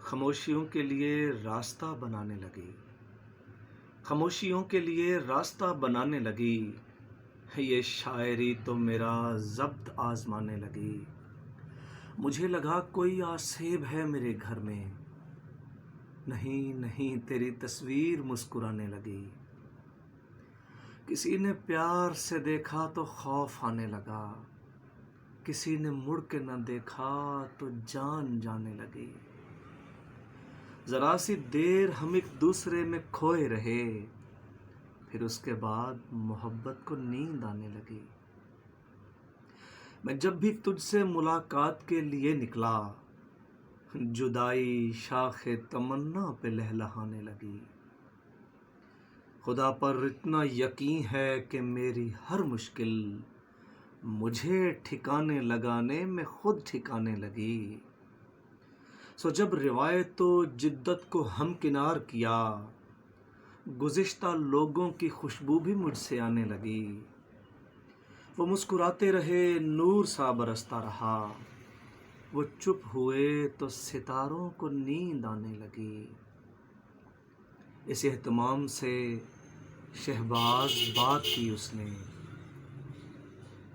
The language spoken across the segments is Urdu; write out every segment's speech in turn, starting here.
خاموشیوں کے لیے راستہ بنانے لگی، خاموشیوں کے لیے راستہ بنانے لگی، یہ شاعری تو میرا ضبط آزمانے لگی۔ مجھے لگا کوئی آسیب ہے میرے گھر میں، نہیں نہیں تیری تصویر مسکرانے لگی۔ کسی نے پیار سے دیکھا تو خوف آنے لگا، کسی نے مڑ کے نہ دیکھا تو جان جانے لگی۔ ذرا سی دیر ہم ایک دوسرے میں کھوئے رہے، پھر اس کے بعد محبت کو نیند آنے لگی۔ میں جب بھی تجھ سے ملاقات کے لیے نکلا، جدائی شاخ تمنا پہ لہلہانے لگی۔ خدا پر اتنا یقین ہے کہ میری ہر مشکل مجھے ٹھکانے لگانے میں خود ٹھکانے لگی۔ سو جب روایت و جدت کو ہمکنار کیا، گزشتہ لوگوں کی خوشبو بھی مجھ سے آنے لگی۔ وہ مسکراتے رہے نور سا برستا رہا، وہ چپ ہوئے تو ستاروں کو نیند آنے لگی۔ اس اہتمام سے شہباز بات کی اس نے،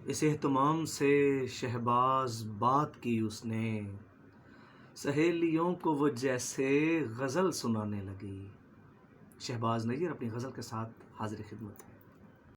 اس اہتمام سے شہباز بات کی اس نے، سہیلیوں کو وہ جیسے غزل سنانے لگی۔ شہباز نیر اپنی غزل کے ساتھ حاضر خدمت ہے۔